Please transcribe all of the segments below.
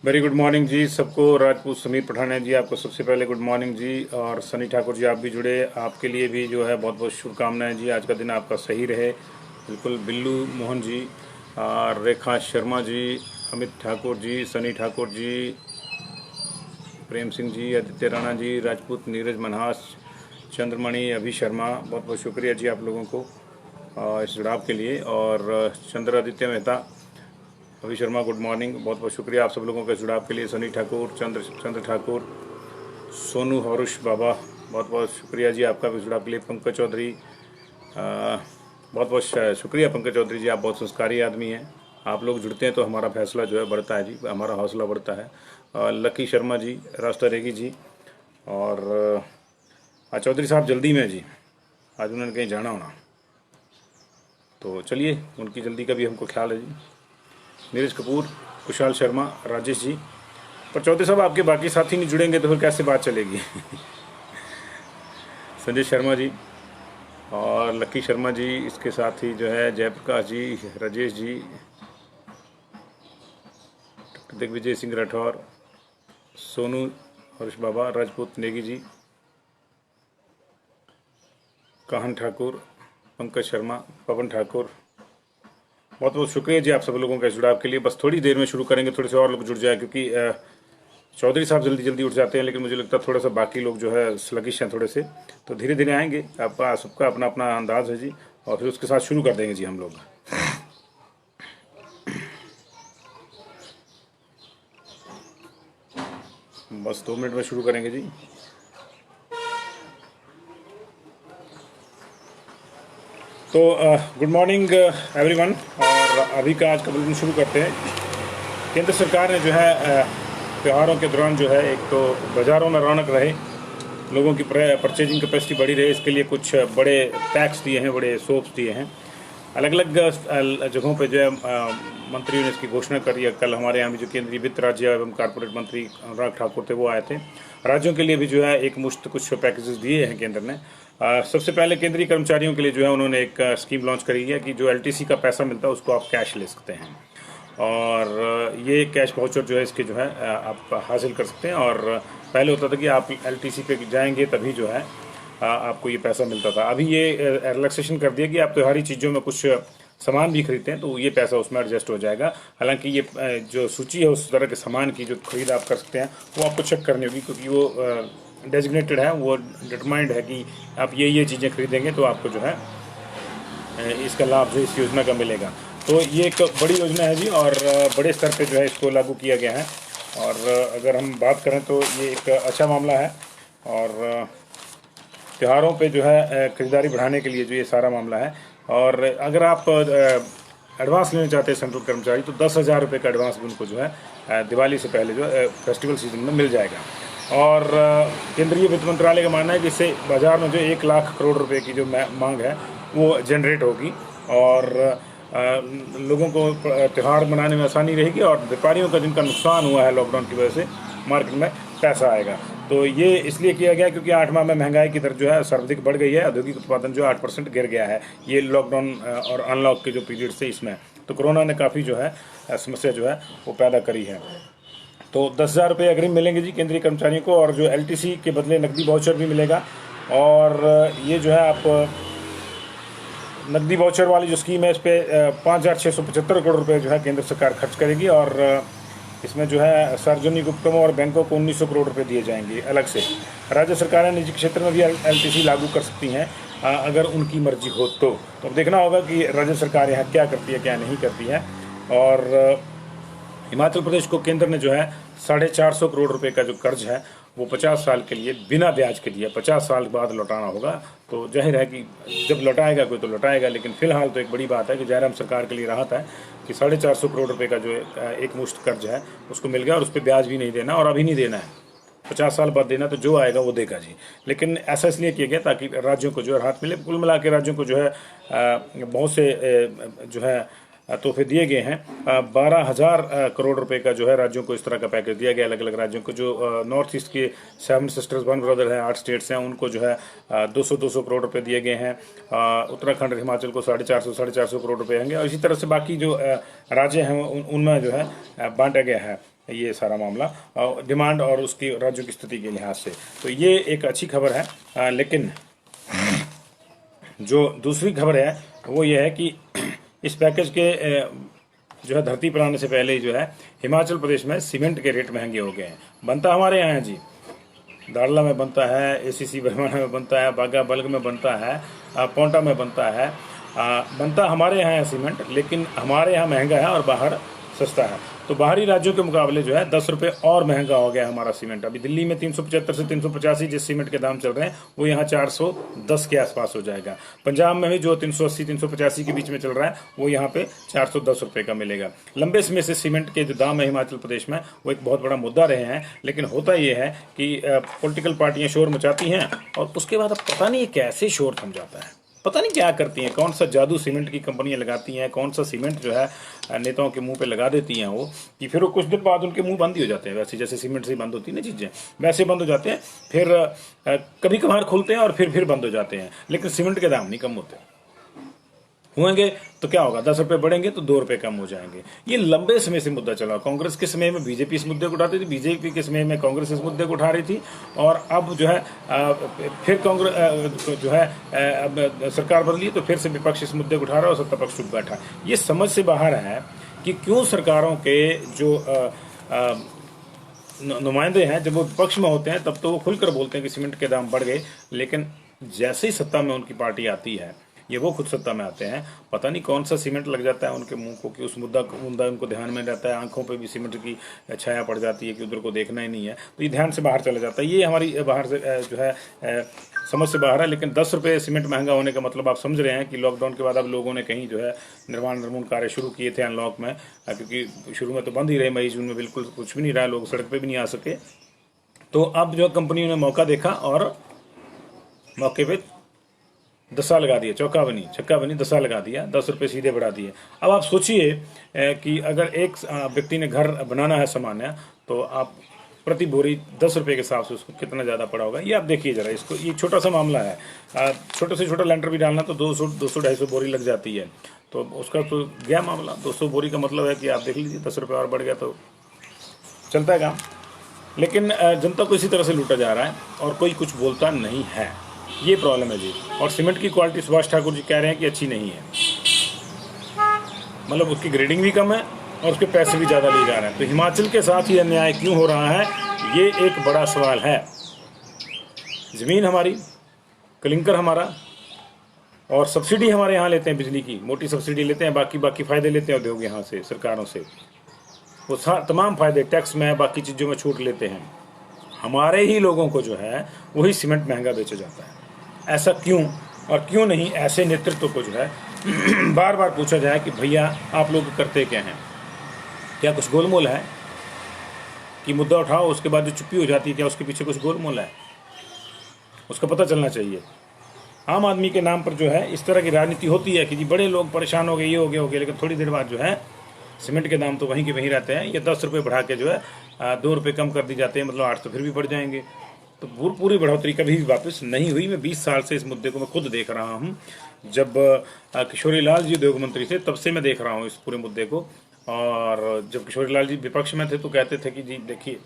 Very good morning जी सबको। राजपूत समीर पठानिया जी आपको सबसे पहले गुड मॉर्निंग जी। और सनी ठाकुर जी आप भी जुड़े, आपके लिए भी जो है बहुत बहुत शुभकामनाएं जी। आज का दिन आपका सही रहे। बिल्कुल। बिल्लू मोहन जी और रेखा शर्मा जी, अमित ठाकुर जी, सनी ठाकुर जी, प्रेम सिंह जी, आदित्य राणा जी, राजपूत, नीरज मनहास, चंद्रमणि, अभी शर्मा, बहुत बहुत शुक्रिया जी आप लोगों को इस जुड़ाव के लिए। और चंद्रादित्य मेहता, अभी शर्मा गुड मॉर्निंग, बहुत बहुत शुक्रिया आप सब लोगों के जुड़ाव के लिए। सनी ठाकुर, चंद्र ठाकुर, सोनू हरुष बाबा, बहुत बहुत शुक्रिया जी आपका भी जुड़ाव के लिए। पंकज चौधरी, बहुत बहुत शुक्रिया पंकज चौधरी जी, आप बहुत संस्कारी आदमी हैं। आप लोग जुड़ते हैं तो हमारा फैसला जो है बढ़ता है जी, हमारा हौसला बढ़ता है। लकी शर्मा जी, रास्ता रेगी जी, और चौधरी साहब जल्दी में जी, आज उन्होंने कहीं जाना होना, तो चलिए उनकी जल्दी का भी हमको ख्याल है जी। नीरज कपूर, कुशाल शर्मा, राजेश जी। पर चौधरी साहब आपके बाकी साथी नहीं जुड़ेंगे तो फिर कैसे बात चलेगी। संजय शर्मा जी और लक्की शर्मा जी, इसके साथ ही जो है जयप्रकाश जी, राजेश जी, दिग्विजय सिंह राठौर, सोनू हर्ष बाबा, राजपूत नेगी जी, काहन ठाकुर, पंकज शर्मा, पवन ठाकुर, बहुत बहुत शुक्रिया जी आप सब लोगों के जुड़ाव के लिए। बस थोड़ी देर में शुरू करेंगे, थोड़े से और लोग जुड़ जाए, क्योंकि चौधरी साहब जल्दी जल्दी उठ जाते हैं, लेकिन मुझे लगता है थोड़ा सा बाकी लोग जो है स्लगिश हैं थोड़े से, तो धीरे धीरे आएंगे। आपका सबका अपना अपना अंदाज है जी, और फिर उसके साथ शुरू कर देंगे जी हम लोग। बस 2 मिनट में शुरू करेंगे जी। तो गुड मॉर्निंग एवरीवन, और अभी का आज का बुलेटिन शुरू करते हैं। केंद्र सरकार ने जो है त्योहारों के दौरान जो है, एक तो बाज़ारों में रौनक रहे, लोगों की परचेजिंग कैपेसिटी बढ़ी रहे, इसके लिए कुछ बड़े पैक्स दिए हैं, बड़े सोप्स दिए हैं। अलग अलग जगहों पे जो है मंत्रियों ने इसकी घोषणा करी है। कल हमारे यहाँ भी जो केंद्रीय वित्त, राज्य एवं कारपोरेट मंत्री अनुराग ठाकुर थे, वो आए थे। राज्यों के लिए भी जो है एक मुश्त कुछ पैकेजेस दिए हैं केंद्र ने। सबसे पहले केंद्रीय कर्मचारियों के लिए जो है उन्होंने एक स्कीम लॉन्च करी है कि जो एलटीसी का पैसा मिलता है उसको आप कैश ले सकते हैं, और ये कैश वाउचर जो है इसके जो है आप हासिल कर सकते हैं। और पहले होता था कि आप एलटीसी पे जाएंगे तभी जो है आपको ये पैसा मिलता था। अभी ये रिलैक्सेशन कर दिया कि आप त्योहारी चीज़ों में कुछ सामान भी खरीदते हैं तो ये पैसा उसमें एडजस्ट हो जाएगा। हालांकि ये जो सूची है उस तरह के सामान की जो खरीद आप कर सकते हैं वो आपको चेक करनी होगी, क्योंकि वो डेजिग्नेटेड है, वो डिटरमाइंड है कि आप ये चीज़ें खरीदेंगे तो आपको जो है इसका लाभ जो इस योजना का मिलेगा। तो ये एक बड़ी योजना है जी, और बड़े स्तर पे जो है इसको लागू किया गया है। और अगर हम बात करें तो ये एक अच्छा मामला है, और त्योहारों पे जो है खरीदारी बढ़ाने के लिए जो ये सारा मामला है। और अगर आप एडवांस लेना चाहते हैं सेंट्रल कर्मचारी, तो 10,000 रुपये का एडवांस भी उनको जो है दिवाली से पहले जो है फेस्टिवल सीजन में मिल जाएगा। और केंद्रीय वित्त मंत्रालय का मानना है कि इससे बाजार में जो 1 लाख करोड़ रुपए की जो मांग है वो जनरेट होगी, और लोगों को त्यौहार मनाने में आसानी रहेगी, और व्यापारियों का जिनका नुकसान हुआ है लॉकडाउन की वजह से मार्केट में पैसा आएगा। तो ये इसलिए किया गया क्योंकि 8 माह में महंगाई की दर जो है सर्वाधिक बढ़ गई है। औद्योगिक उत्पादन जो 8% गिर गया है, ये लॉकडाउन और अनलॉक के जो पीरियड से इसमें, तो कोरोना ने काफ़ी जो है समस्या जो है वो पैदा करी है। तो 10,000 रुपये अग्रिम मिलेंगे जी केंद्रीय कर्मचारियों को, और जो एलटीसी के बदले नकदी वाउचर भी मिलेगा। और ये जो है आप नकदी वाउचर वाली जो स्कीम है इस पर 5,675 करोड़ रुपये जो है केंद्र सरकार खर्च करेगी, और इसमें जो है सार्वजनिक उपक्रमों और बैंकों को 1,900 करोड़ रुपए दिए जाएंगे अलग से। राज्य सरकारें निजी क्षेत्र में भी एलटीसी लागू कर सकती हैं अगर उनकी मर्जी हो तो। अब देखना होगा कि राज्य सरकार यहाँ क्या करती है क्या नहीं करती है। और हिमाचल प्रदेश को केंद्र ने जो है 450 करोड़ रुपए का जो कर्ज है वो 50 साल के लिए बिना ब्याज के दिया, 50 साल बाद लौटाना होगा। तो जाहिर है कि जब लौटाएगा कोई तो लौटाएगा, लेकिन फिलहाल तो एक बड़ी बात है कि जयराम सरकार के लिए राहत है कि 450 करोड़ रुपए का जो एक मुश्त कर्ज है उसको मिल गया, और उस पर ब्याज भी नहीं देना, और अभी नहीं देना है, 50 साल बाद देना, तो जो आएगा वो देगा जी। लेकिन ऐसा इसलिए किया गया ताकि राज्यों को जो है राहत मिले। कुल मिला के राज्यों को जो है बहुत से जो है तोहफे दिए गए हैं। 12,000 करोड़ रुपए का जो है राज्यों को इस तरह का पैकेज दिया गया, अलग अलग राज्यों को। जो नॉर्थ ईस्ट के 7 सिस्टर्स 1 ब्रदर हैं, 8 स्टेट्स हैं, उनको जो है 200 करोड़ रुपए दिए गए हैं। उत्तराखंड और हिमाचल को 450 करोड़ रुपए होंगे, और इसी तरह से बाकी जो राज्य हैं उनमें जो है बांटा गया है। ये सारा मामला डिमांड और उसकी राज्यों की स्थिति के लिहाज से। तो ये एक अच्छी खबर है। लेकिन जो दूसरी खबर है वो ये है कि इस पैकेज के जो है धरती पर आने से पहले ही जो है हिमाचल प्रदेश में सीमेंट के रेट महंगे हो गए हैं। बनता हमारे यहाँ है जी, दाड़ला में बनता है, एसीसी बरवाना में बनता है, बागा बल्ग में बनता है, पोंटा में बनता है, बनता हमारे यहाँ है सीमेंट, लेकिन हमारे यहाँ महंगा है और बाहर सस्ता है। तो बाहरी राज्यों के मुकाबले जो है 10 रुपये और महंगा हो गया हमारा सीमेंट। अभी दिल्ली में 375 से 385 जिस सीमेंट के दाम चल रहे हैं वो यहाँ 410 के आसपास हो जाएगा। पंजाब में भी जो 380 385 के बीच में चल रहा है वो यहाँ पे 410 रुपये का मिलेगा। लंबे समय से सीमेंट के जो दाम है हिमाचल प्रदेश में वो एक बहुत बड़ा मुद्दा रहे हैं, लेकिन होता ये है कि पॉलिटिकल पार्टियां शोर मचाती हैं और उसके बाद अब पता नहीं कैसे शोर थम जाता है, पता नहीं क्या करती हैं, कौन सा जादू सीमेंट की कंपनियां लगाती हैं, कौन सा सीमेंट जो है नेताओं के मुंह पे लगा देती हैं वो, कि फिर वो कुछ दिन बाद उनके मुंह बंद ही हो जाते हैं। वैसे जैसे सीमेंट से बंद होती है ना चीज़ें, वैसे बंद हो जाते हैं। फिर कभी कभार खुलते हैं और फिर बंद हो जाते हैं, लेकिन सीमेंट के दाम नहीं कम होते। होंगे तो क्या होगा, 10 रुपए बढ़ेंगे तो 2 रुपए कम हो जाएंगे। ये लंबे समय से मुद्दा चला। कांग्रेस के समय में बीजेपी इस मुद्दे को उठाती थी, बीजेपी के समय में कांग्रेस इस मुद्दे को उठा रही थी, और अब जो है फिर कांग्रेस जो है अब सरकार बदली तो फिर से विपक्ष इस मुद्दे को उठा रहा है और सत्ता पक्ष चुप बैठा। ये समझ से बाहर है कि क्यों सरकारों के जो नुमाइंदे हैं जब वो विपक्ष में होते हैं तब तो वो खुलकर बोलते हैं कि सीमेंट के दाम बढ़ गए, लेकिन जैसे ही सत्ता में उनकी पार्टी आती है, ये वो खुद सत्ता में आते हैं, पता नहीं कौन सा सीमेंट लग जाता है उनके मुंह को कि उस मुद्दा उनको ध्यान में रहता है, आंखों पे भी सीमेंट की छाया पड़ जाती है कि उधर को देखना ही नहीं है, तो ये ध्यान से बाहर चला जाता है। ये हमारी बाहर से जो है समझ से बाहर है। लेकिन 10 रुपये सीमेंट महंगा होने का मतलब आप समझ रहे हैं कि लॉकडाउन के बाद अब लोगों ने कहीं जो है निर्माण कार्य शुरू किए थे अनलॉक में, क्योंकि शुरू में तो बंद ही रहे, मई जून में बिल्कुल कुछ भी नहीं रहा, लोग सड़क पर भी नहीं आ सके। तो अब जो कंपनियों ने मौका देखा और मौके पर दसा लगा दिया, चौका बनी छक्का बनी, दसा लगा दिया, 10 रुपये सीधे बढ़ा दिए। अब आप सोचिए कि अगर एक व्यक्ति ने घर बनाना है सामान्य, तो आप प्रति बोरी 10 रुपये के हिसाब से उसको कितना ज़्यादा पड़ा होगा, ये आप देखिए ज़रा। इसको ये छोटा सा मामला है, छोटे से छोटा लेंटर भी डालना तो 200-250 बोरी लग जाती है, तो उसका तो गया मामला। 200 बोरी का मतलब है कि आप देख लीजिए 10 रुपये और बढ़ गया तो चलता है काम। लेकिन जनता को इसी तरह से लूटा जा रहा है और कोई कुछ बोलता नहीं है, ये प्रॉब्लम है जी। और सीमेंट की क्वालिटी सुभाष ठाकुर जी कह रहे हैं कि अच्छी नहीं है, मतलब उसकी ग्रेडिंग भी कम है और उसके पैसे भी ज़्यादा लिए जा रहे हैं। तो हिमाचल के साथ ही अन्याय क्यों हो रहा है, ये एक बड़ा सवाल है। ज़मीन हमारी, क्लिंकर हमारा, और सब्सिडी हमारे यहाँ लेते हैं, बिजली की मोटी सब्सिडी लेते हैं, बाकी फ़ायदे लेते हैं उद्योग यहाँ से, सरकारों से वो तमाम फ़ायदे टैक्स में बाकी चीज़ों में छूट लेते हैं। हमारे ही लोगों को जो है वही सीमेंट महंगा बेचा जाता है। ऐसा क्यों, और क्यों नहीं ऐसे नेतृत्व को जो है बार बार पूछा जाए कि भैया आप लोग करते क्या हैं, क्या कुछ गोलमोल है कि मुद्दा उठाओ उसके बाद जो चुप्पी हो जाती है, क्या उसके पीछे कुछ गोलमोल है, उसका पता चलना चाहिए। आम आदमी के नाम पर जो है इस तरह की राजनीति होती है कि जी बड़े लोग परेशान हो गए, ये हो गया, लेकिन थोड़ी देर बाद जो है सीमेंट के दाम तो वहीं के वहीं रहते हैं। ये 10 रुपये बढ़ा के जो है 2 रुपये कम कर दी जाते हैं, मतलब 8 तो फिर भी बढ़ जाएंगे। तो पूरी बढ़ोतरी कभी भी वापस नहीं हुई। मैं 20 साल से इस मुद्दे को मैं खुद देख रहा हूँ। जब किशोरी लाल जी उद्योग मंत्री थे तब से मैं देख रहा हूँ इस पूरे मुद्दे को। और जब किशोरी लाल जी विपक्ष में थे तो कहते थे कि जी देखिए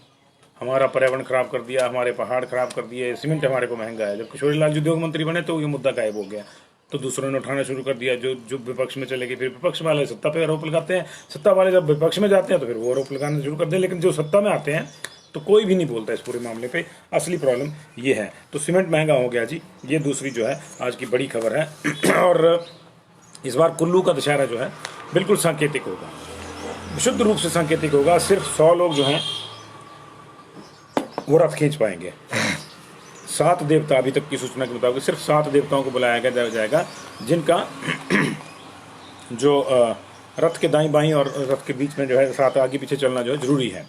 हमारा पर्यावरण खराब कर दिया, हमारे पहाड़ खराब कर दिए, सीमेंट हमारे को महंगा है। जब किशोरी लाल जी उद्योग मंत्री बने तो ये मुद्दा गायब हो गया, तो दूसरों ने उठाना शुरू कर दिया। जो विपक्ष में चले गए, फिर विपक्ष वाले सत्ता पे आरोप लगाते हैं, सत्ता वाले जब विपक्ष में जाते हैं तो फिर वो आरोप लगाना शुरू कर दें। लेकिन जो सत्ता में आते हैं तो कोई भी नहीं बोलता इस पूरे मामले पे। असली प्रॉब्लम ये है। तो सीमेंट महंगा हो गया जी, ये दूसरी जो है आज की बड़ी खबर है। और इस बार कुल्लू का दशहरा जो है बिल्कुल सांकेतिक होगा, विशुद्ध रूप से सांकेतिक होगा। सिर्फ 100 लोग जो हैं वो रथ खींच पाएंगे। 7 देवता, अभी तक की सूचना के मुताबिक सिर्फ 7 देवताओं को बुलाया जाएगा, जिनका जो रथ के दाईं बाईं और रथ के बीच में जो है 7 आगे पीछे चलना जो है जरूरी है।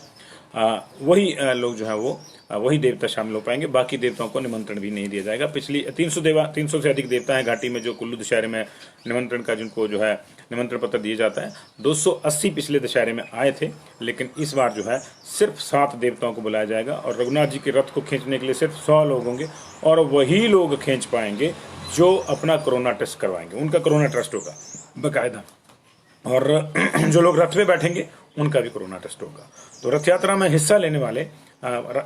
वही लोग जो है वो वही देवता शामिल हो पाएंगे, बाकी देवताओं को निमंत्रण भी नहीं दिया जाएगा। पिछली 300 से अधिक देवता हैं घाटी में जो कुल्लू दशहरे में निमंत्रण का जिनको जो है निमंत्रण पत्र दिए जाता है। 280 पिछले दशहरे में आए थे, लेकिन इस बार जो है सिर्फ 7 देवताओं को बुलाया जाएगा। और रघुनाथ जी के रथ को खींचने के लिए सिर्फ 100 लोग होंगे, और वही लोग खींच पाएंगे जो अपना कोरोना टेस्ट करवाएंगे। उनका कोरोना टेस्ट होगा बाकायदा, और जो लोग रथ में बैठेंगे उनका भी कोरोना टेस्ट होगा। तो रथ यात्रा में हिस्सा लेने वाले,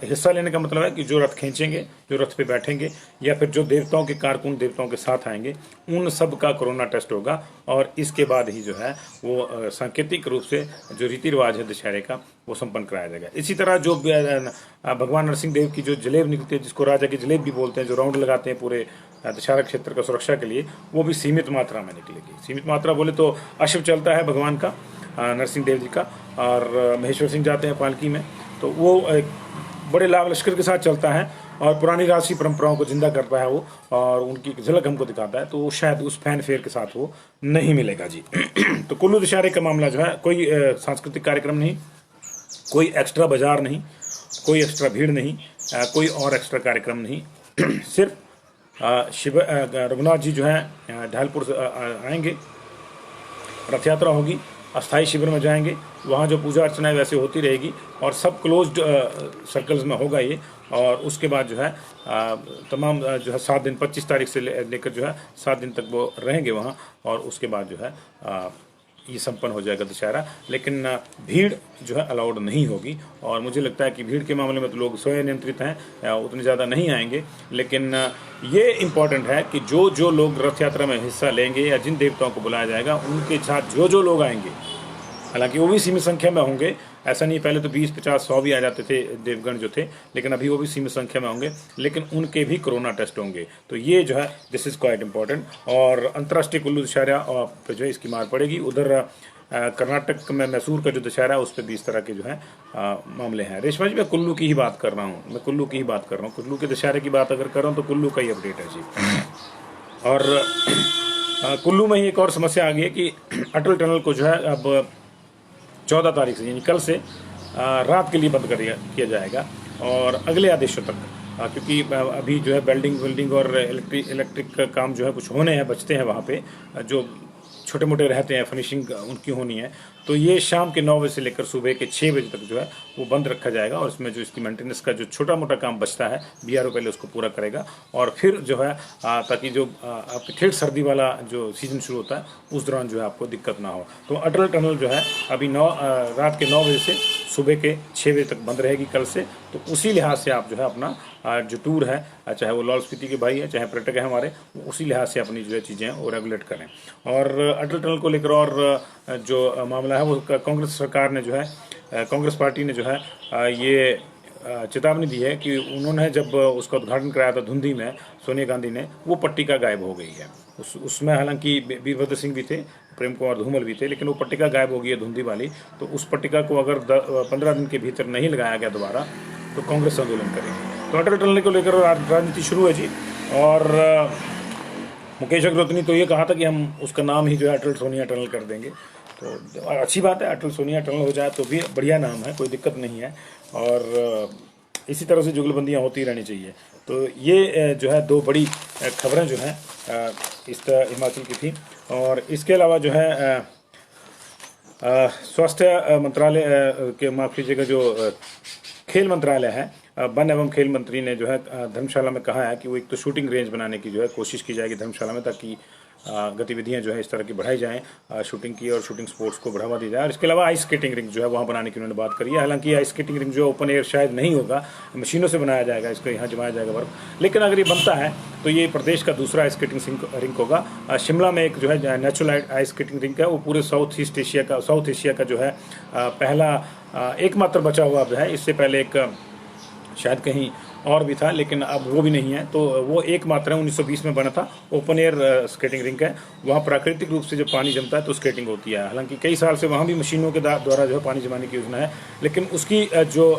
हिस्सा लेने का मतलब है कि जो रथ खींचेंगे, जो रथ पे बैठेंगे, या फिर जो देवताओं के कारकुन देवताओं के साथ आएंगे, उन सब का कोरोना टेस्ट होगा। और इसके बाद ही जो है वो सांकेतिक रूप से जो रीति रिवाज है दशहरे का वो संपन्न कराया जाएगा। इसी तरह जो भगवान नरसिंह देव की जो जलेब निकलती है, जिसको राजा की जलेब भी बोलते हैं, जो राउंड लगाते हैं पूरे दशहरा क्षेत्र का सुरक्षा के लिए, वो भी सीमित मात्रा में निकलेगी। सीमित मात्रा बोले तो अश्व चलता है भगवान का, नरसिंह देव जी का, और महेश्वर सिंह जाते हैं पालकी में, तो वो एक बड़े लाभ लश्कर के साथ चलता है और पुरानी राशि परंपराओं को जिंदा करता है वो, और उनकी झलक हमको दिखाता है। तो वो शायद उस फैन फेयर के साथ वो नहीं मिलेगा जी। तो कुल्लू दशहरे का मामला जो है, कोई सांस्कृतिक कार्यक्रम नहीं, कोई एक्स्ट्रा बाजार नहीं, कोई एक्स्ट्रा भीड़ नहीं, कोई और एक्स्ट्रा कार्यक्रम नहीं। सिर्फ शिव रघुनाथ जी जो है ढालपुर से आएंगे, रथ यात्रा होगी, अस्थाई शिविर में जाएंगे, वहाँ जो पूजा अर्चना है वैसे होती रहेगी, और सब क्लोज्ड सर्कल्स में होगा ये। और उसके बाद जो है तमाम जो है 7 दिन, 25 तारीख से लेकर जो है 7 दिन तक वो रहेंगे वहाँ, और उसके बाद जो है ये संपन्न हो जाएगा दशहरा। लेकिन भीड़ जो है अलाउड नहीं होगी, और मुझे लगता है कि भीड़ के मामले में तो लोग स्वयं नियंत्रित हैं, उतने ज़्यादा नहीं आएंगे। लेकिन ये इम्पॉर्टेंट है कि जो जो लोग रथ यात्रा में हिस्सा लेंगे या जिन देवताओं को बुलाया जाएगा उनके साथ जो जो लोग आएंगे, हालांकि वो भी सीमित संख्या में होंगे, ऐसा नहीं पहले तो 20, 50, 100 भी आ जाते थे देवगण जो थे, लेकिन अभी वो भी सीमित संख्या में होंगे, लेकिन उनके भी कोरोना टेस्ट होंगे। तो ये जो है दिस इज़ क्वाइट इम्पॉर्टेंट। और अंतर्राष्ट्रीय कुल्लू दशहरा पर जो है इसकी मार पड़ेगी। उधर कर्नाटक में मैसूर का जो दशहरा है उस पर भी इस तरह के जो है मामले हैं। रेशमा जी, मैं कुल्लू की ही बात कर रहा हूँ, कुल्लू के दशहरे की बात अगर कर रहा हूँ तो कुल्लू का ही अपडेट है जी। और कुल्लू में ही एक और समस्या आ गई है कि अटल टनल को जो है अब 14 तारीख से, यानी कल से रात के लिए बंद कर किया जाएगा, और अगले आदेशों तक, क्योंकि अभी जो है वेल्डिंग और इलेक्ट्रिक का काम जो है कुछ होने हैं, बचते हैं वहाँ पे, जो छोटे मोटे रहते हैं, फिनिशिंग उनकी होनी है। तो ये शाम के 9 बजे से लेकर सुबह के 6 बजे तक जो है वो बंद रखा जाएगा, और इसमें जो इसकी मेंटेनेंस का जो छोटा मोटा काम बचता है BRO पहले उसको पूरा करेगा, और फिर जो है ताकि जो आपके ठेठ सर्दी वाला जो सीजन शुरू होता है उस दौरान जो है आपको दिक्कत ना हो। तो अटल टनल जो है अभी रात के 9 बजे से सुबह के 6 बजे तक बंद रहेगी कल से। तो उसी लिहाज से आप जो है अपना जो टूर है, चाहे वो लाहौल स्पीति के भाई है, चाहे पर्यटक है हमारे, उसी लिहाज से अपनी जो है चीज़ें वो रेगुलेट करें। और अटल टनल को लेकर और जो मामला है वो कांग्रेस सरकार ने जो है, कांग्रेस पार्टी ने जो है ये चेतावनी दी है कि उन्होंने जब उसका उद्घाटन कराया था धुंधी में, सोनिया गांधी ने, वो पट्टिका गायब हो गई है। उसमें हालांकि वीरभद्र सिंह भी थे, प्रेम कुमार धूमल भी थे, लेकिन वो पट्टिका गायब हो गई है धुंधी वाली। तो उस पट्टिका को अगर 15 दिन के भीतर नहीं लगाया गया दोबारा तो कांग्रेस आंदोलन करेगी। तो अटल टनल को लेकर राजनीति शुरू है जी। और मुकेश अग्रवाल ने तो ये कहा था कि हम उसका नाम ही जो है अटल सोनिया टनल कर देंगे। तो अच्छी बात है, अटल सोनिया टनल हो जाए तो भी बढ़िया नाम है, कोई दिक्कत नहीं है। और इसी तरह से जुगलबंदियाँ होती रहनी चाहिए। तो ये जो है 2 बड़ी खबरें जो हैं इस हिमाचल की थी। और इसके अलावा जो है स्वास्थ्य मंत्रालय के, माफ़ कीजिएगा, जो खेल मंत्रालय है, वन एवं खेल मंत्री ने जो है धर्मशाला में कहा है कि वो एक तो शूटिंग रेंज बनाने की जो है कोशिश की जाएगी धर्मशाला में, ताकि गतिविधियां जो है इस तरह की बढ़ाई जाएं, शूटिंग की और शूटिंग स्पोर्ट्स को बढ़ावा दी जाए। और इसके अलावा आइस स्केटिंग रिंग जो है वहाँ बनाने की उन्होंने बात करी है। हालांकि आइस स्केटिंग रिंग जो ओपन एयर शायद नहीं होगा, मशीनों से बनाया जाएगा, इसको यहाँ जमाया जाएगा बर्फ। लेकिन अगर ये बनता है तो ये प्रदेश का दूसरा आइस स्केटिंग रिंग होगा। शिमला में एक जो है नेचुरल आइस स्केटिंग रिंग है, वो पूरे साउथ एशिया का जो है पहला एकमात्र बचा हुआ है। इससे पहले एक शायद कहीं और भी था, लेकिन अब वो भी नहीं है। तो वो एकमात्र है, 1920 में बना था, ओपन एयर स्केटिंग रिंक है। वहाँ प्राकृतिक रूप से जब पानी जमता है तो स्केटिंग होती है। हालांकि कई साल से वहाँ भी मशीनों के द्वारा जो है पानी जमाने की योजना है, लेकिन उसकी जो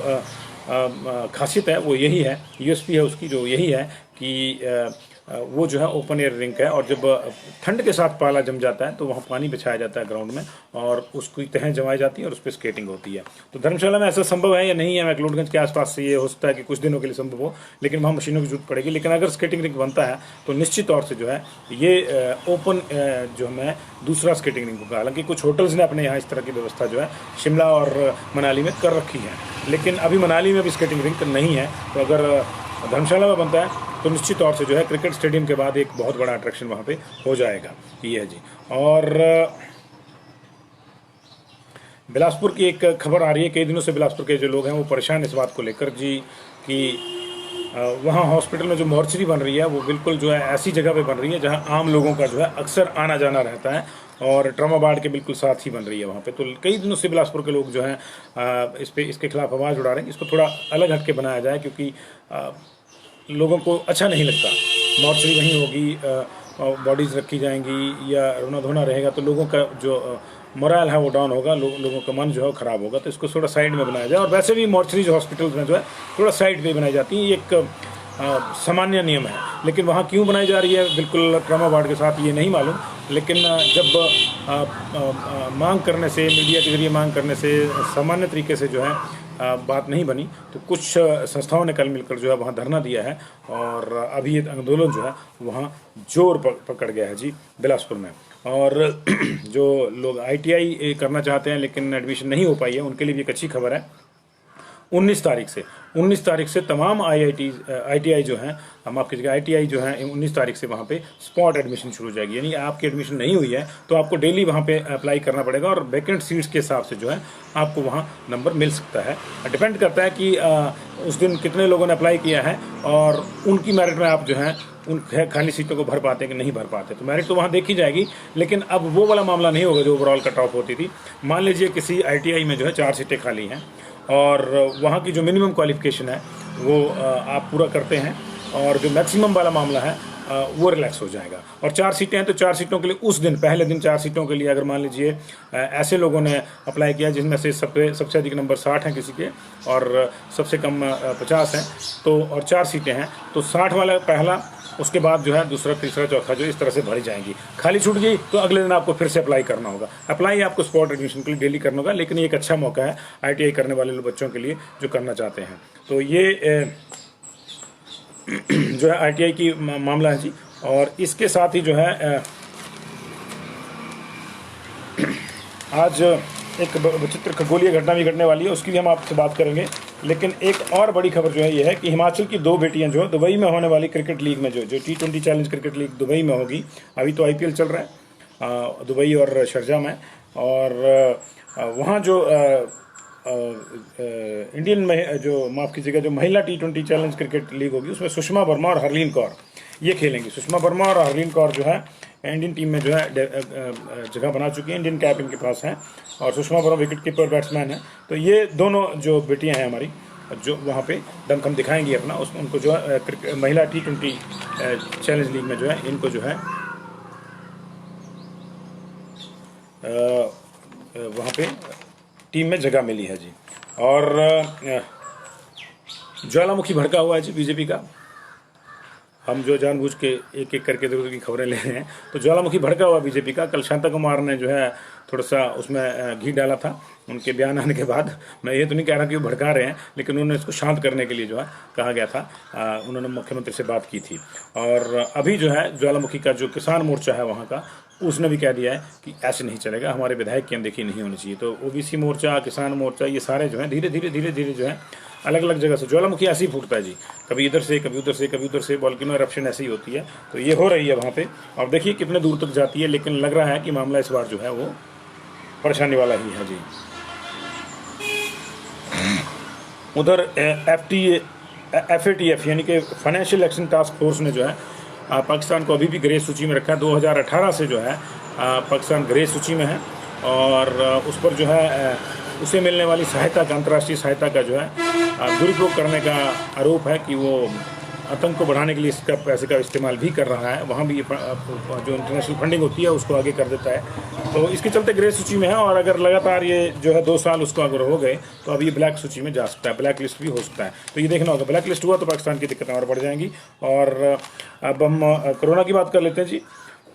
खासियत है वो यही है, USP है उसकी जो यही है कि वो जो है ओपन एयर रिंक है। और जब ठंड के साथ पाला जम जाता है तो वहाँ पानी बिछाया जाता है ग्राउंड में, और उसकी तहें जमाई जाती है और उस पर स्केटिंग होती है। तो धर्मशाला में ऐसा संभव है या नहीं है, मैक्लोडगंज के आसपास से ये हो सकता है कि कुछ दिनों के लिए संभव हो, लेकिन वहाँ मशीनों की जरूरत पड़ेगी। लेकिन अगर स्केटिंग रिंक बनता है तो निश्चित तौर से जो है ये ओपन जो है दूसरा स्केटिंग रिंक होगा। हालांकि कुछ होटल्स ने अपने यहाँ इस तरह की व्यवस्था जो है शिमला और मनाली में कर रखी है, लेकिन अभी मनाली में भी स्केटिंग रिंक नहीं है। तो अगर धर्मशाला में बनता है तो निश्चित तौर से जो है क्रिकेट स्टेडियम के बाद एक बहुत बड़ा अट्रैक्शन वहाँ पे हो जाएगा। ये है जी। और बिलासपुर की एक खबर आ रही है, कई दिनों से बिलासपुर के जो लोग हैं वो परेशान इस बात को लेकर जी कि वहाँ हॉस्पिटल में जो मॉर्चरी बन रही है वो बिल्कुल जो है ऐसी जगह पे बन रही है जहाँ आम लोगों का जो है अक्सर आना जाना रहता है, और ट्रॉमा वार्ड के बिल्कुल साथ ही बन रही है वहाँ पे। तो कई दिनों से बिलासपुर के लोग जो हैं इसके खिलाफ आवाज़ उठा रहे हैं, इसको थोड़ा अलग हट के बनाया जाए, क्योंकि लोगों को अच्छा नहीं लगता। मॉर्चरी वहीं होगी, बॉडीज़ रखी जाएंगी या रोना धोना रहेगा, तो लोगों का जो मोरल है वो डाउन होगा, लोगों का मन जो है वो ख़राब होगा। तो इसको थोड़ा साइड में बनाया जाए। और वैसे भी मॉर्चरीज हॉस्पिटल्स में जो है थोड़ा साइड पे बनाई जाती है, एक सामान्य नियम है। लेकिन वहाँ क्यों बनाई जा रही है बिल्कुल ट्रॉमा वार्ड के साथ, ये नहीं मालूम। लेकिन जब मांग करने से, मीडिया के जरिए मांग करने से सामान्य तरीके से जो है बात नहीं बनी, तो कुछ संस्थाओं ने कल मिलकर जो है वहाँ धरना दिया है, और अभी ये आंदोलन जो है वहाँ जोर पकड़ गया है जी बिलासपुर में। और जो लोग ITI करना चाहते हैं लेकिन एडमिशन नहीं हो पाई है, उनके लिए भी एक अच्छी खबर है। 19 तारीख से तमाम ITI जो हैं, माफ़ कीजिएगा, ITI जो हैं 19 तारीख से वहाँ पे स्पॉट एडमिशन शुरू हो जाएगी। यानी आपकी एडमिशन नहीं हुई है तो आपको डेली वहाँ पे अप्लाई करना पड़ेगा, और वैकेंट सीट्स के हिसाब से जो है आपको वहाँ नंबर मिल सकता है। डिपेंड करता है कि उस दिन कितने लोगों ने अप्लाई किया है और उनकी मेरिट में आप जो है उन खाली सीटों को भर पाते हैं कि नहीं भर पाते। तो मेरिट तो वहाँ देखी जाएगी, लेकिन अब वो वाला मामला नहीं होगा जो ओवरऑल कट ऑफ होती थी। मान लीजिए किसी ITI में जो है 4 सीटें खाली हैं, और वहाँ की जो मिनिमम क्वालिफिकेशन है वो आप पूरा करते हैं, और जो मैक्सिमम वाला मामला है वो रिलैक्स हो जाएगा। और 4 सीटें हैं तो 4 सीटों के लिए उस दिन पहले दिन 4 सीटों के लिए अगर मान लीजिए ऐसे लोगों ने अप्लाई किया जिनमें से सबसे अधिक नंबर 60 हैं किसी के, और सबसे कम 50 हैं, तो और 4 सीटें हैं, तो 60 वाला पहला, उसके बाद जो है दूसरा, तीसरा, चौथा जो इस तरह से भरी जाएंगी। खाली छूट गई तो अगले दिन आपको फिर से अप्लाई करना होगा। अप्लाई आपको स्पॉट एडमिशन के लिए डेली करना होगा, लेकिन ये एक अच्छा मौका है ITI करने वाले बच्चों के लिए जो करना चाहते हैं। तो ये जो है ITI की मामला है जी। और इसके साथ ही जो है आज एक विचित्र खगोलीय घटना भी घटने वाली है, उसकी भी हम आपसे बात करेंगे। लेकिन एक और बड़ी खबर जो है ये है कि हिमाचल की 2 बेटियां जो दुबई में होने वाली क्रिकेट लीग में जो T20 challenge cricket league Dubai में होगी। अभी तो IPL चल रहा है दुबई और शारजाह में, और वहाँ जो इंडियन में जो माफ़ कीजिएगा जो महिला T20 चैलेंज क्रिकेट लीग होगी, उसमें सुषमा वर्मा और हरलीन कौर ये खेलेंगी। सुषमा वर्मा और हरलीन कौर जो है इंडियन टीम में जो है जगह बना चुकी है, इंडियन कैप इनके पास है, और Sushma Verma wicket keeper batsman है। तो ये दोनों जो बेटियां हैं हमारी, जो वहाँ पे दमखम दिखाएंगी अपना, उसमें उनको जो है महिला T20 चैलेंज लीग में जो है इनको जो है वहाँ पे टीम में जगह मिली है जी। और ज्वालामुखी भड़का हुआ है जी बीजेपी का। हम जो जानबूझ के एक एक करके इधर की खबरें ले रहे हैं, तो ज्वालामुखी भड़का हुआ बीजेपी का। कल शांता कुमार ने जो है थोड़ा सा उसमें घी डाला था उनके बयान आने के बाद। मैं ये तो नहीं कह रहा कि वो भड़का रहे हैं, लेकिन उन्होंने इसको शांत करने के लिए जो है कहा गया था, उन्होंने मुख्यमंत्री से बात की थी। और अभी जो है ज्वालामुखी का जो किसान मोर्चा है वहाँ का, उसने भी कह दिया है कि ऐसे नहीं चलेगा, हमारे विधायक की अनदेखी नहीं होनी चाहिए। तो OBC मोर्चा, किसान मोर्चा, ये सारे जो हैं धीरे धीरे जो है अलग अलग जगह से, ज्वालामुखी ऐसे ही फूटता है जी, कभी इधर से कभी उधर से कभी उधर से, वोल्केनो एरप्शन ऐसी ही होती है। तो ये हो रही है वहाँ पे, और देखिए कितने दूर तक जाती है। लेकिन लग रहा है कि मामला इस बार जो है वो परेशानी वाला ही है जी। उधर FATF यानी कि फाइनेंशियल एक्शन टास्क फोर्स ने जो है पाकिस्तान को अभी भी ग्रे सूची में रखा है। 2018 से जो है पाकिस्तान ग्रे सूची में है, और उस पर जो है उसे मिलने वाली सहायता का, अंतर्राष्ट्रीय सहायता का जो है दुरुपयोग करने का आरोप है कि वो आतंक को बढ़ाने के लिए इसका पैसे का इस्तेमाल भी कर रहा है। वहाँ भी जो इंटरनेशनल फंडिंग होती है उसको आगे कर देता है। तो इसके चलते ग्रे सूची में है, और अगर लगातार ये जो है 2 साल उसको अगर हो गए तो अभी ब्लैक सूची में जा सकता है, ब्लैक लिस्ट भी हो सकता है। तो ये देखना होगा, ब्लैक लिस्ट हुआ तो पाकिस्तान की दिक्कतें और बढ़ जाएंगी। और अब हम कोरोना की बात कर लेते हैं जी।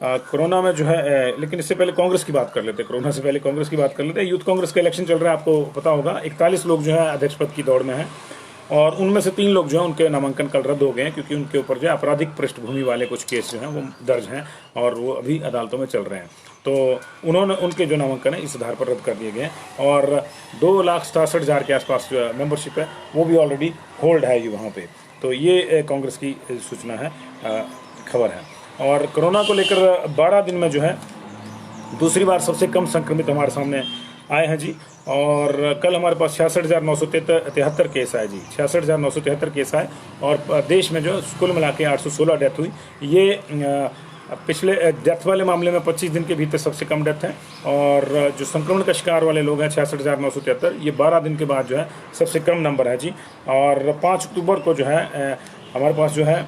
कोरोना में जो है, लेकिन इससे पहले कांग्रेस की बात कर लेते हैं, कोरोना से पहले कांग्रेस की बात कर लेते हैं। यूथ कांग्रेस का इलेक्शन चल रहा है, आपको पता होगा। 41 लोग जो है अध्यक्ष पद की दौड़ में हैं, और उनमें से 3 लोग जो हैं उनके नामांकन कल रद्द हो गए हैं, क्योंकि उनके ऊपर जो है आपराधिक पृष्ठभूमि वाले कुछ केस जो हैं वो दर्ज हैं, और वो अभी अदालतों में चल रहे हैं। तो उनके जो नामांकन है इस आधार पर रद्द कर दिए गए हैं, और 2,67,000 के आसपास जो मेंबरशिप है वो भी ऑलरेडी होल्ड है वहाँ पे। तो ये कांग्रेस की सूचना है, खबर है। और कोरोना को लेकर 12 दिन में जो है दूसरी बार सबसे कम संक्रमित हमारे सामने आए हैं जी। और कल हमारे पास 66,973 केस आए जी, 66,973 केस आए। और देश में जो कुल मिला के 816 डेथ हुई। ये पिछले डेथ वाले मामले में 25 दिन के भीतर सबसे कम डेथ है। और जो संक्रमण का शिकार वाले लोग हैं 66,973, ये 12 दिन के बाद जो है सबसे कम नंबर है जी। और 5 अक्टूबर को जो है हमारे पास जो है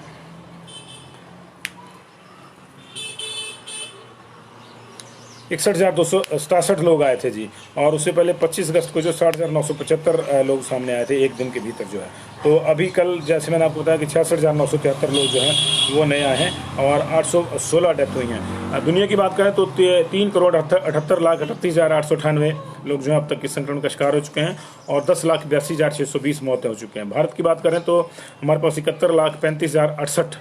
61,267 लोग आए थे जी। और उससे पहले 25 अगस्त को जो 60,975 लोग सामने आए थे एक दिन के भीतर जो है। तो अभी कल जैसे मैंने आपको बताया कि 66,973 लोग जो हैं वो नए आए हैं और 816 डेथ हुई हैं। दुनिया की बात करें तो 3,78,38,898 लोग जो हैं अब तक इस संक्रमण का शिकार हो चुके हैं और 10,82,620 मौतें हो चुकी हैं। भारत की बात करें तो हमारे पास 71,35,068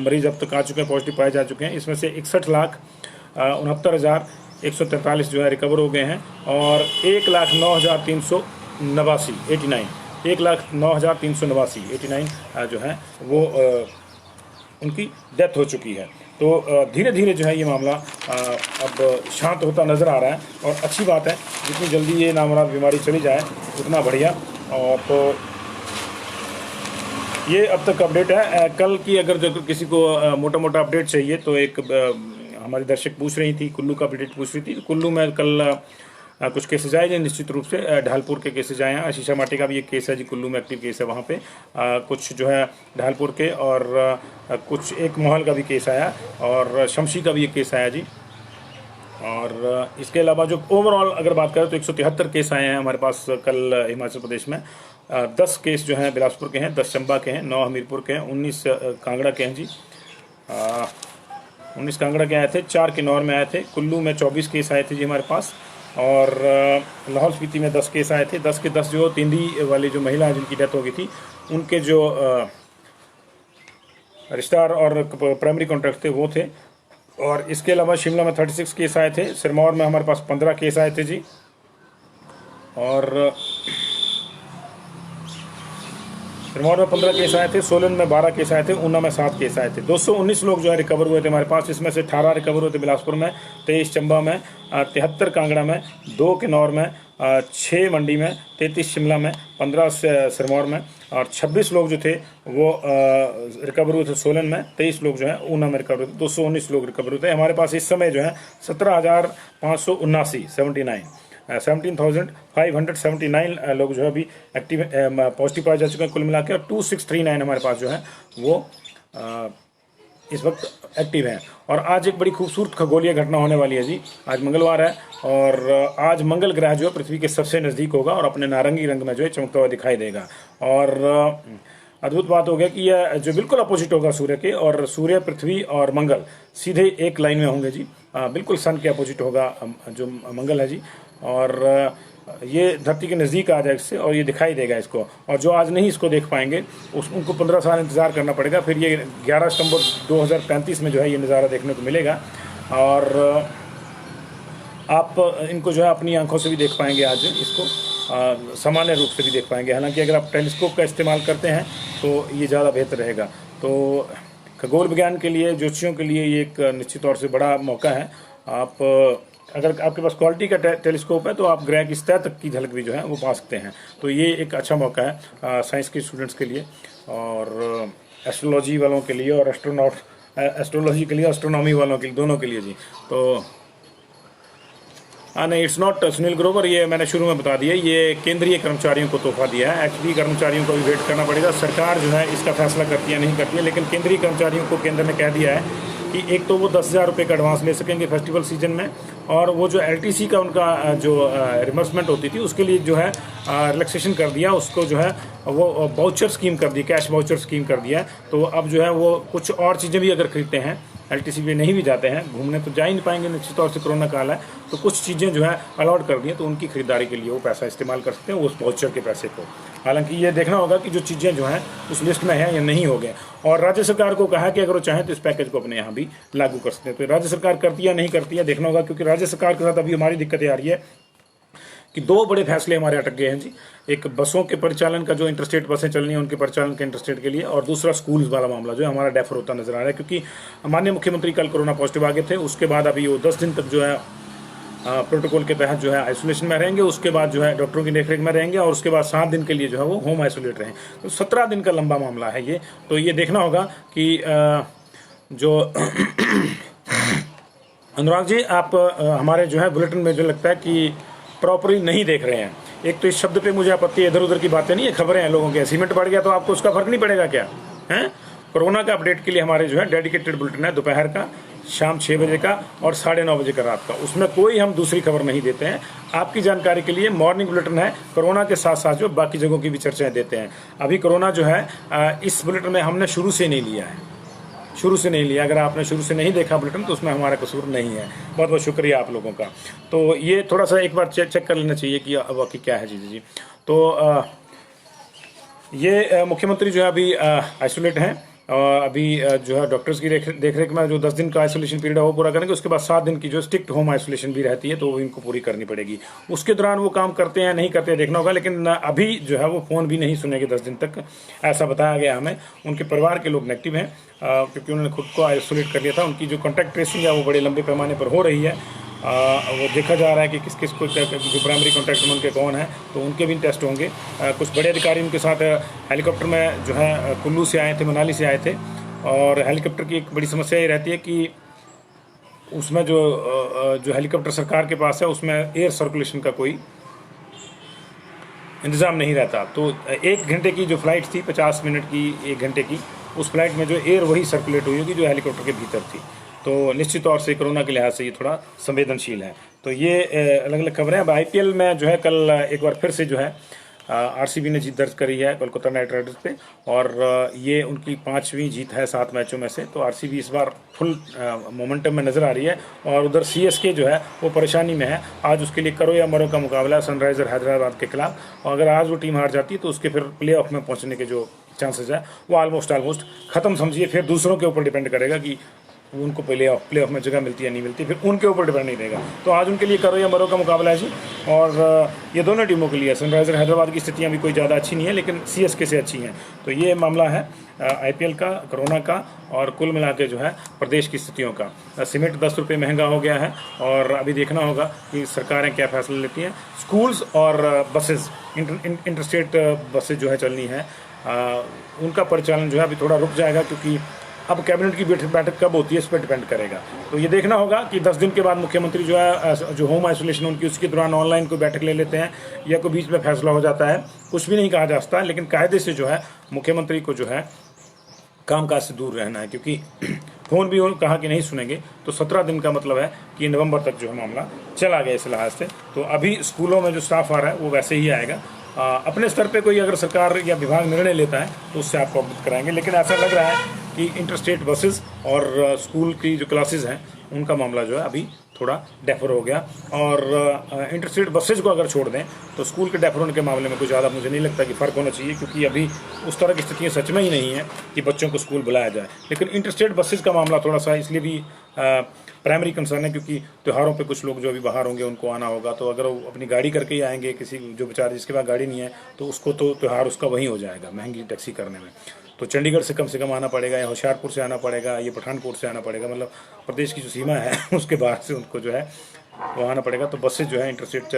मरीज अब तक आ चुके हैं, पॉजिटिव पाए जा चुके हैं। इसमें से 61,69,143 जो है रिकवर हो गए हैं और 1,09,389 जो है वो उनकी डेथ हो चुकी है। तो धीरे धीरे जो है ये मामला अब शांत होता नज़र आ रहा है और अच्छी बात है। जितनी जल्दी ये नामुराद बीमारी चली जाए उतना बढ़िया। और तो ये अब तक अपडेट है। कल की अगर जो किसी को मोटा मोटा अपडेट चाहिए तो एक हमारी दर्शक पूछ रही थी, कुल्लू का अपडेट पूछ रही थी। कुल्लू में कल कुछ केसेज आए हैं निश्चित रूप से, ढालपुर के केसेज आए हैं। शीशा माटी का भी एक केस है जी, कुल्लू में एक्टिव केस है वहाँ पे। कुछ जो है ढालपुर के और कुछ एक मोहल का भी केस आया और शमशी का भी एक केस आया जी। और इसके अलावा जो ओवरऑल अगर बात करें तो 173 केस आए हैं हमारे पास कल हिमाचल प्रदेश में। 10 केस जो हैं बिलासपुर के हैं, 10 चंबा के हैं, 9 हमीरपुर के हैं, 19 कांगड़ा के हैं जी। 19 कांगड़ा के आए थे, 4 किन्नौर में आए थे। कुल्लू में 24 केस आए थे जी हमारे पास। और लाहौल स्पीति में 10 केस आए थे। 10 के 10 जो तिंदी वाली जो महिला है जिनकी डेथ हो गई थी उनके जो रिश्तेदार और प्राइमरी कॉन्टैक्ट थे वो थे। और इसके अलावा शिमला में 36 केस आए थे। सिरमौर में हमारे पास 15 केस आए थे जी। और सिरमौर में 15 केस आए थे, सोलन में 12 केस आए थे, ऊना में 7 केस आए थे। 219 लोग जो है रिकवर हुए थे हमारे पास। इसमें से 18 रिकवर हुए थे बिलासपुर में, 23 चंबा में, 73 कांगड़ा में, 2 किन्नौर में, 6 मंडी में, 33 शिमला में, 15 सिरमौर में और 26 लोग जो थे वो रिकवर हुए थे सोलन में। 23 लोग जो है ऊना में रिकवर हुए थे। 219 लोग रिकवर हुए थे। हमारे पास इस समय जो है 17,579 लोग जो है अभी एक्टिव पॉजिटिव पाए जा चुके हैं कुल मिला के। और 2639 हमारे पास जो है वो इस वक्त एक्टिव हैं। और आज एक बड़ी खूबसूरत खगोलीय घटना होने वाली है जी। आज मंगलवार है और आज मंगल ग्रह जो है पृथ्वी के सबसे नज़दीक होगा और अपने नारंगी रंग में जो है चमकता हुआ दिखाई देगा। और अद्भुत बात हो गया कि यह जो बिल्कुल अपोजिट होगा सूर्य के, और सूर्य, पृथ्वी और मंगल सीधे एक लाइन में होंगे जी। बिल्कुल सन के अपोजिट होगा जो मंगल है जी। और ये धरती के नज़दीक आ जाए इससे और ये दिखाई देगा इसको। और जो आज नहीं इसको देख पाएंगे उनको 15 साल इंतज़ार करना पड़ेगा। फिर ये 11 सितंबर 2035 में जो है ये नज़ारा देखने को मिलेगा। और आप इनको जो है अपनी आंखों से भी देख पाएंगे आज इसको, सामान्य रूप से भी देख पाएंगे। हालांकि अगर आप टेलीस्कोप का इस्तेमाल करते हैं तो ये ज़्यादा बेहतर रहेगा। तो खगोल विज्ञान के लिए, ज्योतिषियों के लिए ये एक निश्चित तौर से बड़ा मौका है। आप अगर आपके पास क्वालिटी का टेलीस्कोप है तो आप ग्रह की सतह तक की झलक भी जो है वो पा सकते हैं। तो ये एक अच्छा मौका है साइंस के स्टूडेंट्स के लिए और एस्ट्रोलॉजी वालों के लिए और एस्ट्रोलॉजी के लिए, एस्ट्रोनॉमी वालों के लिए, दोनों के लिए जी। तो नहीं, इट्स नॉट सुनील ग्रोवर। ये मैंने शुरू में बता दिया, ये केंद्रीय कर्मचारियों को तोहफा दिया है। एक्चुअली कर्मचारियों को भी वेट करना पड़ेगा, सरकार जो है इसका फैसला करती है नहीं करती है। लेकिन केंद्रीय कर्मचारियों को केंद्र ने कह दिया है कि एक तो वो 10,000 रुपये का एडवांस ले सकेंगे फेस्टिवल सीजन में, और वो जो LTC का उनका जो रिमर्समेंट होती थी उसके लिए जो है रिलैक्सेशन कर दिया। उसको जो है वो वाउचर स्कीम कर दी, कैश वाउचर स्कीम कर दिया। तो अब जो है वो कुछ और चीज़ें भी अगर खरीदते हैं, LTC पे नहीं भी जाते हैं घूमने तो जा ही नहीं पाएंगे, निश्चित तौर से कोरोना काल है। तो कुछ चीज़ें जो है अलाउड कर दी हैं, तो उनकी खरीदारी के लिए वो पैसा इस्तेमाल कर सकते हैं, उस वाउचर के पैसे को। हालांकि ये देखना होगा कि जो चीज़ें जो हैं उस लिस्ट में हैं या नहीं हो गए। और राज्य सरकार को कहा कि अगर वो चाहें तो इस पैकेज को अपने यहाँ भी लागू कर सकते हैं। तो राज्य सरकार करती है या नहीं करती है देखना होगा, क्योंकि राज्य सरकार के साथ अभी हमारी दिक्कतें आ रही है कि 2 बड़े फैसले हमारे अटक गए हैं जी। एक बसों के परिचालन का, जो इंटरस्टेट बसें चलनी है उनके परिचालन के इंटरस्टेट के लिए, और दूसरा स्कूल्स वाला मामला जो है हमारा डेफर होता नजर आ रहा है। क्योंकि माननीय मुख्यमंत्री कल कोरोना पॉजिटिव आ गए थे, उसके बाद अभी वो 10 दिन तक जो है प्रोटोकॉल के तहत जो है आइसोलेशन में रहेंगे, उसके बाद जो है डॉक्टरों की देखरेख में रहेंगे और उसके बाद 7 दिन के लिए जो है वो होम आइसोलेट रहें। तो 17 दिन का लंबा मामला है ये। तो ये देखना होगा कि जो अनुराग जी, आप हमारे जो है बुलेटिन में जो लगता है कि प्रॉपरली नहीं देख रहे हैं। एक तो इस शब्द पे मुझे आपत्ति है, इधर उधर की बातें नहीं है, खबरें हैं लोगों के। सीमेंट बढ़ गया तो आपको उसका फर्क नहीं पड़ेगा क्या है? कोरोना का अपडेट के लिए हमारे जो है डेडिकेटेड बुलेटिन है, दोपहर का, शाम 6 बजे का और 9:30 बजे का रात का। उसमें कोई हम दूसरी खबर नहीं देते हैं। आपकी जानकारी के लिए मॉर्निंग बुलेटिन है, कोरोना के साथ साथ जो बाकी जगहों की भी चर्चाएं देते हैं। अभी कोरोना जो है इस बुलेटिन में हमने शुरू से नहीं लिया है, शुरू से नहीं लिया। अगर आपने शुरू से नहीं देखा बुलेटिन तो उसमें हमारा कसूर नहीं है। बहुत बहुत शुक्रिया आप लोगों का। तो ये थोड़ा सा एक बार चेक कर लेना चाहिए कि बाकी क्या है। जी। तो ये मुख्यमंत्री जो है अभी आइसोलेट हैं और अभी जो है डॉक्टर्स की देखरेख में जो 10 दिन का आइसोलेशन पीरियड है वो पूरा करेंगे। उसके बाद 7 दिन की जो स्ट्रिक्ट होम आइसोलेशन भी रहती है तो वो इनको पूरी करनी पड़ेगी। उसके दौरान वो काम करते हैं नहीं करते हैं देखना होगा, लेकिन अभी जो है वो फ़ोन भी नहीं सुनेंगे 10 दिन तक, ऐसा बताया गया हमें। उनके परिवार के लोग नेगेटिव हैं क्योंकि उन्होंने खुद को आइसोलेट कर लिया था। उनकी जो कॉन्टैक्ट ट्रेसिंग है वो बड़े लंबे पैमाने पर हो रही है। वो देखा जा रहा है कि किस किस को जो प्राइमरी कॉन्टैक्ट में उनके कौन है, तो उनके भी टेस्ट होंगे। कुछ बड़े अधिकारी उनके साथ हेलीकॉप्टर में जो है कुल्लू से आए थे, मनाली से आए थे। और हेलीकॉप्टर की एक बड़ी समस्या ये रहती है कि उसमें जो हेलीकॉप्टर सरकार के पास है उसमें एयर सर्कुलेशन का कोई इंतज़ाम नहीं रहता। तो 1 घंटे की जो फ्लाइट थी, 50 मिनट की 1 घंटे की, उस फ्लाइट में जो एयर वही सर्कुलेट हुई होगी जो हेलीकॉप्टर के भीतर थी। तो निश्चित तौर से कोरोना के लिहाज से ये थोड़ा संवेदनशील है। तो ये अलग अलग खबरें। अब IPL में जो है कल एक बार फिर से जो है RCB ने जीत दर्ज करी है कोलकाता नाइट राइडर्स पे, और ये उनकी 5वीं जीत है 7 मैचों में से। तो RCB इस बार फुल मोमेंटम में नज़र आ रही है और उधर CSK जो है वो परेशानी में है। आज उसके लिए करो या मरो का मुकाबला है सनराइजर हैदराबाद के खिलाफ, और अगर आज वो टीम हार जाती है तो उसके फिर प्ले ऑफ में पहुंचने के जो चांसेस है वो ऑलमोस्ट खत्म समझिए। फिर दूसरों के ऊपर डिपेंड करेगा कि उनको प्ले ऑफ में जगह मिलती है नहीं मिलती, फिर उनके ऊपर डिपेंड नहीं रहेगा। तो आज उनके लिए करो या मरो का मुकाबला है जी। और ये दोनों टीमों के लिए सनराइजर हैदराबाद की स्थितियां भी कोई ज़्यादा अच्छी नहीं है, लेकिन CSK से अच्छी हैं। तो ये मामला है IPL का, कोरोना का, और कुल मिला के जो है प्रदेश की स्थितियों का। सीमेंट 10 रुपये महंगा हो गया है और अभी देखना होगा कि सरकारें क्या फैसला लेती हैं। स्कूल्स और बसेस, इंटरस्टेट बसेज जो है चलनी है, उनका परिचालन जो है अभी थोड़ा रुक जाएगा, क्योंकि अब कैबिनेट की बैठक कब होती है इस पर डिपेंड करेगा। तो ये देखना होगा कि 10 दिन के बाद मुख्यमंत्री जो है जो होम आइसोलेशन उनकी, उसके दौरान ऑनलाइन कोई बैठक ले लेते हैं या कोई बीच में फैसला हो जाता है, कुछ भी नहीं कहा जा सकता। लेकिन कायदे से जो है मुख्यमंत्री को जो है कामकाज से दूर रहना है, क्योंकि फ़ोन भी कहा कि नहीं सुनेंगे। तो 17 दिन का मतलब है कि नवंबर तक जो है मामला चला गया इस लिहाज से। तो अभी स्कूलों में जो स्टाफ आ रहा है वो वैसे ही आएगा। अपने स्तर पे कोई अगर सरकार या विभाग निर्णय लेता है तो उससे आपको अवगत कराएंगे, लेकिन ऐसा लग रहा है कि इंटरस्टेट बसेस और स्कूल की जो क्लासेस हैं उनका मामला जो है अभी थोड़ा डेफर हो गया। और इंटरस्टेट बसेज को अगर छोड़ दें तो स्कूल के डेफर होने के मामले में कुछ ज़्यादा मुझे नहीं लगता कि फ़र्क होना चाहिए, क्योंकि अभी उस तरह की स्थितियाँ सच में ही नहीं है कि बच्चों को स्कूल बुलाया जाए। लेकिन इंटरस्टेट बसेज का मामला थोड़ा सा इसलिए भी प्राइमरी कंसर्न है क्योंकि त्योहारों पे कुछ लोग जो अभी बाहर होंगे उनको आना होगा। तो अगर वो अपनी गाड़ी करके ही आएंगे, किसी जो बेचारे जिसके पास गाड़ी नहीं है, तो उसको तो त्यौहार उसका वहीं हो जाएगा महंगी टैक्सी करने में। तो चंडीगढ़ से कम आना पड़ेगा, या होशियारपुर से आना पड़ेगा, ये पठानकोट से आना पड़ेगा, मतलब प्रदेश की जो सीमा है उसके बाहर से उनको जो है वो आना पड़ेगा। तो बसेज जो है इंटरस्टेट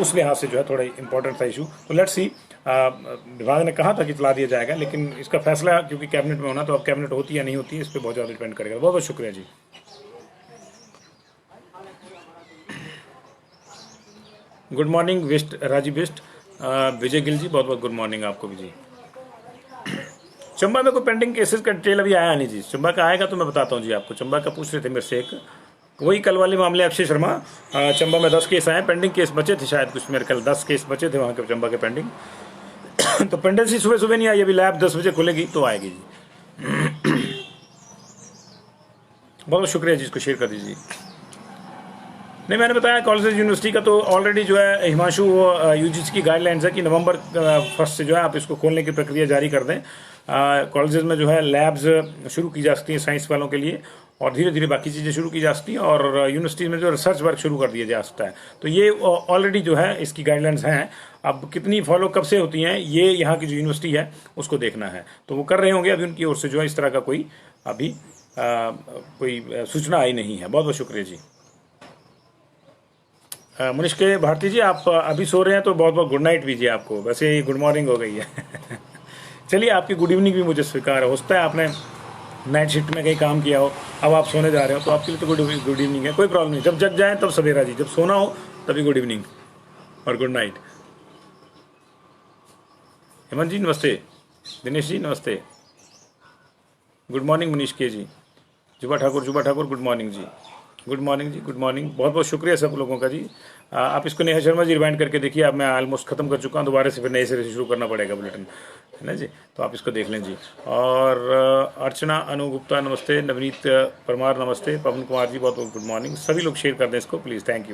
उस लिहाज से जो है थोड़ा इंपॉर्टेंट था इशू। तो लेट्स सी, विभाग ने कहा था कि चला दिया जाएगा, लेकिन इसका फैसला क्योंकि कैबिनेट में होना, तो अब कैबिनेट होती या नहीं होती है इस पर बहुत ज़्यादा डिपेंड करेगा। बहुत बहुत शुक्रिया जी। गुड मॉर्निंग वेस्ट राजीव वेस्ट, विजय गिल जी, बहुत बहुत गुड मॉर्निंग आपको भी जी। चंबा में कोई पेंडिंग केसेस का डिटेल अभी आया नहीं जी। चंबा का आएगा तो मैं बताता हूँ जी आपको। चंबा का पूछ रहे थे मेरे से एक, वही कल वाले मामले अक्षय शर्मा। चंबा में 10 केस आए, पेंडिंग केस बचे थे शायद कुछ, मेरे कल 10 केस बचे थे वहाँ के चंबा के पेंडिंग। तो पेंडेंसी सुबह सुबह नहीं आई, अभी लैब 10 बजे खुलेगी तो आएगी जी। बहुत शुक्रिया जी, इसको शेयर कर दीजिए। नहीं, मैंने बताया कॉलेज यूनिवर्सिटी का तो ऑलरेडी जो है हिमांशु UGC की गाइडलाइंस है कि नवंबर 1 से जो है आप इसको खोलने की प्रक्रिया जारी कर दें। कॉलेजेस में जो है लैब्स शुरू की जा सकती हैं साइंस वालों के लिए, और धीरे धीरे बाकी चीज़ें शुरू की जा सकती हैं, और यूनिवर्सिटी में जो रिसर्च वर्क शुरू कर दिया जा सकता है। तो ये ऑलरेडी जो है इसकी गाइडलाइंस हैं। अब कितनी फॉलो कब से होती हैं ये यहाँ की जो यूनिवर्सिटी है उसको देखना है, तो वो कर रहे होंगे। अभी उनकी ओर से जो है इस तरह का कोई अभी कोई सूचना आई नहीं है। बहुत बहुत शुक्रिया जी। मनीष के भारती जी, आप अभी सो रहे हैं तो बहुत बहुत गुड नाइट कीजिए आपको, वैसे ही गुड मॉर्निंग हो गई है। चलिए, आपकी गुड इवनिंग भी मुझे स्वीकार है। हो सकता है आपने नाइट शिफ्ट में कहीं काम किया हो, अब आप सोने जा रहे हो, तो आपके लिए तो गुड इवनिंग है, कोई प्रॉब्लम नहीं। जब जग जाए तब सवेरा जी, जब सोना हो तभी गुड इवनिंग और गुड नाइट। हेमंत जी नमस्ते, दिनेश जी नमस्ते, गुड मॉर्निंग मनीष के जी, जुबा ठाकुर गुड मॉर्निंग जी, गुड मॉर्निंग जी, गुड मॉर्निंग। बहुत बहुत शुक्रिया सब लोगों का जी। आप इसको नेहा शर्मा जी रिवाइंड करके देखिए। अब मैं ऑलमोस्ट खत्म कर चुका हूँ, दोबारा से फिर नए सिरे से शुरू करना पड़ेगा बुलेटिन, है ना जी। तो आप इसको देख लें जी। और अर्चना अनु गुप्ता नमस्ते, नवनीत परमार नमस्ते, पवन कुमार जी बहुत बहुत गुड मॉर्निंग। सभी लोग शेयर कर दें इसको प्लीज़, थैंक यू।